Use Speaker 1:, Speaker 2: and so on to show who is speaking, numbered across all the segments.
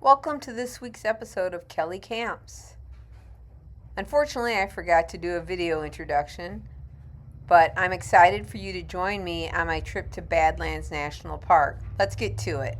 Speaker 1: Welcome to this week's episode of Kelly Camps. Unfortunately, I forgot to do a video introduction, but I'm excited for you to join me on my trip to Badlands National Park. Let's get to it.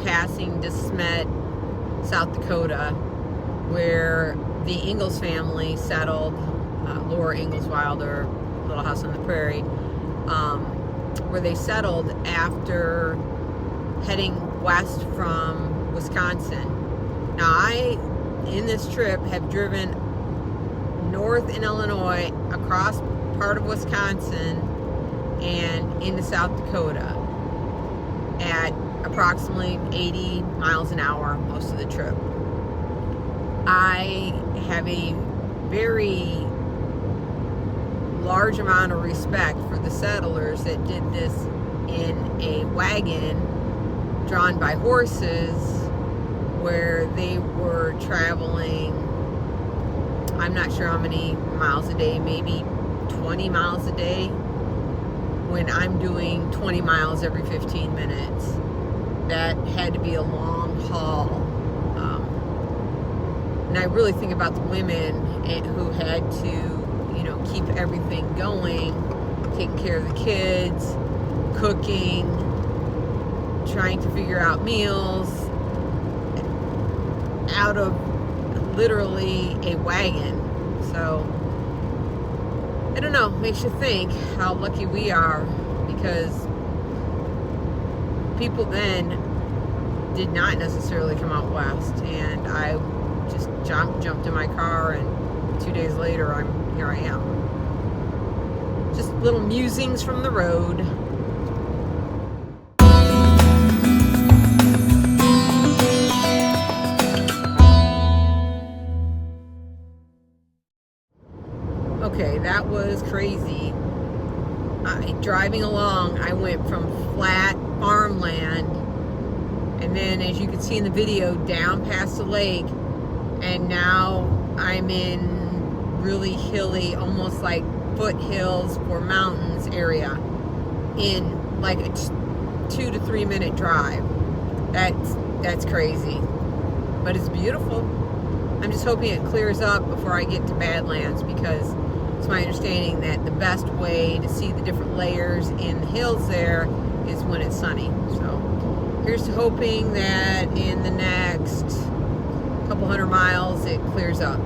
Speaker 1: Passing DeSmet, South Dakota, where the Ingalls family settled, Laura Ingalls Wilder, Little House on the Prairie, where they settled after heading west from Wisconsin. Now, I, in this trip, have driven north in Illinois, across part of Wisconsin, and into South Dakota at approximately 80 miles an hour most of the trip. I have a very large amount of respect for the settlers that did this in a wagon drawn by horses, where they were traveling, I'm not sure how many miles a day, maybe 20 miles a day, when I'm doing 20 miles every 15 minutes. That had to be a long haul. And I really think about the women who had to, keep everything going, taking care of the kids, cooking, trying to figure out meals out of literally a wagon. So, I don't know, makes you think how lucky we are, because people then did not necessarily come out west, and I just jumped in my car, and 2 days later here I am. Just little musings from the road. Okay, that was crazy. Driving along, I went from flat farmland, and then, as you can see in the video, down past the lake, and now I'm in really hilly, almost like foothills for mountains area, in like a 2 to 3 minute drive. That's crazy, but it's beautiful. I'm just hoping it clears up before I get to Badlands, because it's my understanding that the best way to see the different layers in the hills there is when it's sunny. So here's to hoping that in the next couple hundred miles it clears up.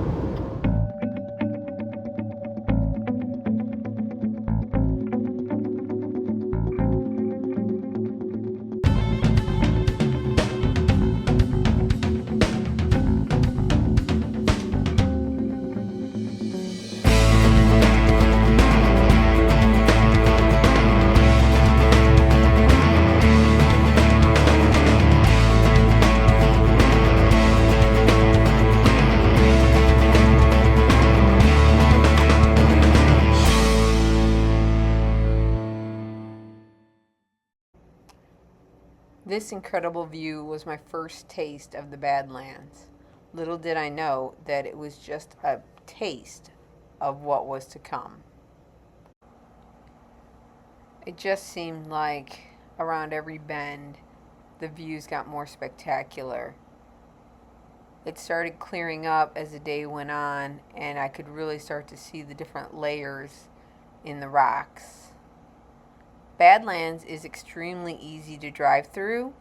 Speaker 1: This incredible view was my first taste of the Badlands. Little did I know that it was just a taste of what was to come. It just seemed like around every bend, the views got more spectacular. It started clearing up as the day went on, and I could really start to see the different layers in the rocks. Badlands is extremely easy to drive through.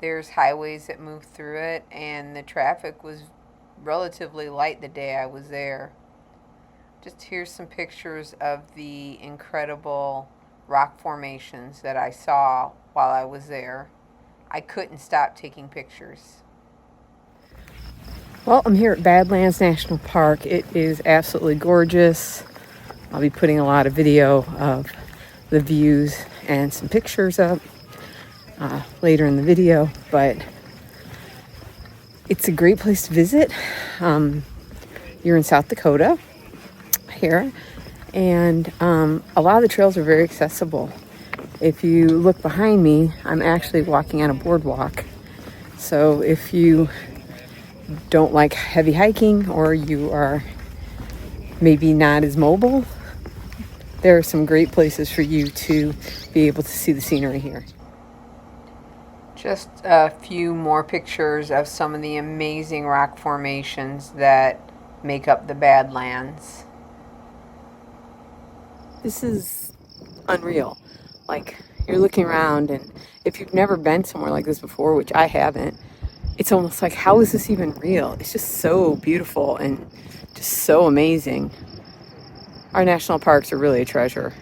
Speaker 1: There's highways that move through it, and the traffic was relatively light the day I was there. Just here's some pictures of the incredible rock formations that I saw while I was there. I couldn't stop taking pictures. Well, I'm here at Badlands National Park. It is absolutely gorgeous. I'll be putting a lot of video of the views and some pictures up later in the video, but It's a great place to visit. You're in South Dakota here, and a lot of the trails are very accessible. If you look behind me, I'm actually walking on a boardwalk. So if you don't like heavy hiking, or you are maybe not as mobile, there are some great places for you to be able to see the scenery here. Just a few more pictures of some of the amazing rock formations that make up the Badlands. This is unreal. Like, you're looking around, and if you've never been somewhere like this before, which I haven't, it's almost like, how is this even real? It's just so beautiful and just so amazing. Our national parks are really a treasure.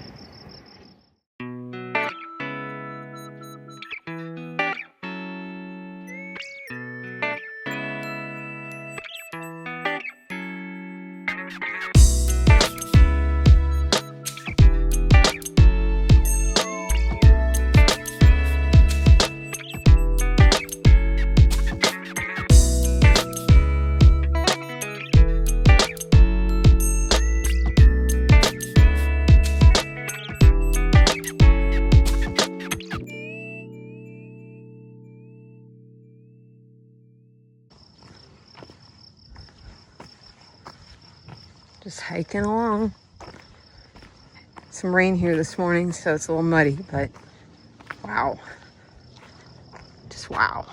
Speaker 1: Just hiking along. Some rain here this morning, so it's a little muddy, but wow. Just wow.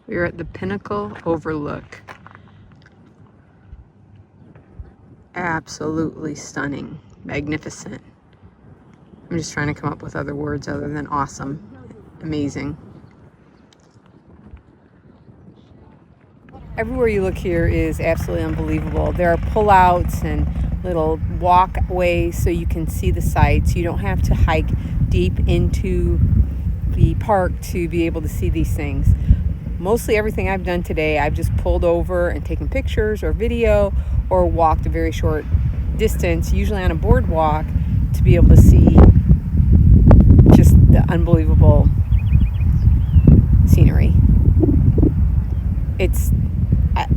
Speaker 1: We're at the Pinnacle Overlook. Absolutely stunning, magnificent. I'm just trying to come up with other words other than awesome, amazing. Everywhere you look here is absolutely unbelievable. There are pullouts and little walkways so you can see the sights. You don't have to hike deep into the park to be able to see these things. Mostly everything I've done today, I've just pulled over and taken pictures or video, or walked a very short distance, usually on a boardwalk, to be able to see just the unbelievable scenery. It's,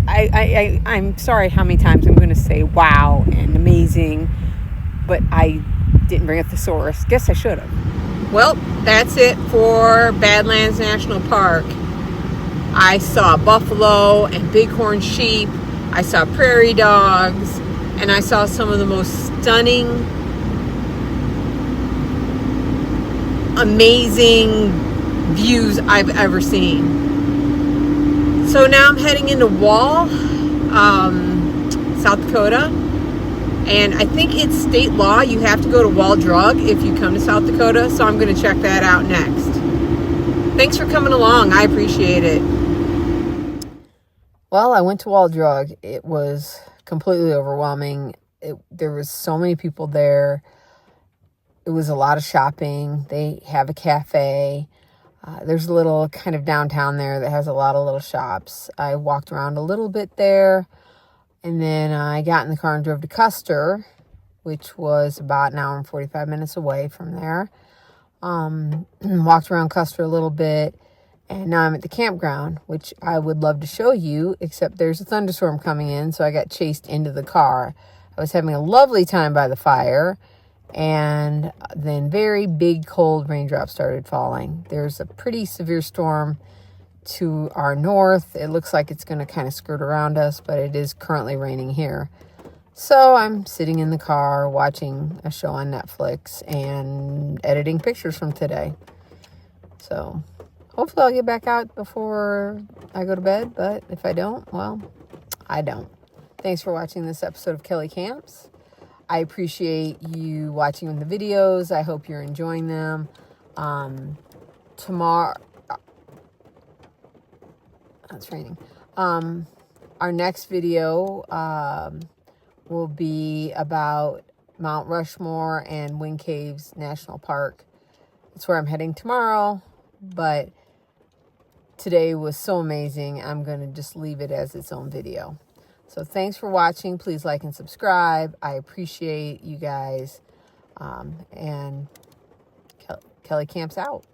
Speaker 1: I'm sorry how many times I'm going to say wow and amazing, but I didn't bring a thesaurus. Guess I should have. Well, that's it for Badlands National Park. I saw buffalo and bighorn sheep. I saw prairie dogs, and I saw some of the most stunning, amazing views I've ever seen. So now I'm heading into Wall, South Dakota, and I think it's state law. You have to go to Wall Drug if you come to South Dakota, so I'm going to check that out next. Thanks for coming along. I appreciate it. Well, I went to Wall Drug. It was completely overwhelming. There was so many people there. It was a lot of shopping. They have a cafe. There's a little kind of downtown there that has a lot of little shops. I walked around a little bit there, and then I got in the car and drove to Custer, which was about an hour and 45 minutes away from there. Walked around Custer a little bit, and now I'm at the campground, which I would love to show you, except there's a thunderstorm coming in, so I got chased into the car. I was having a lovely time by the fire, and then very big cold raindrops started falling. There's a pretty severe storm to our north. It looks like it's going to kind of skirt around us, but it is currently raining here. So I'm sitting in the car watching a show on Netflix and editing pictures from today. So hopefully I'll get back out before I go to bed, but if I don't, well, I don't. Thanks for watching this episode of Kelly Camps. I appreciate you watching the videos. I hope you're enjoying them. Tomorrow, it's raining. Our next video will be about Mount Rushmore and Wind Caves National Park. That's where I'm heading tomorrow, but today was so amazing. I'm going to just leave it as its own video. So thanks for watching. Please like and subscribe. I appreciate you guys. And Kelly Camps out.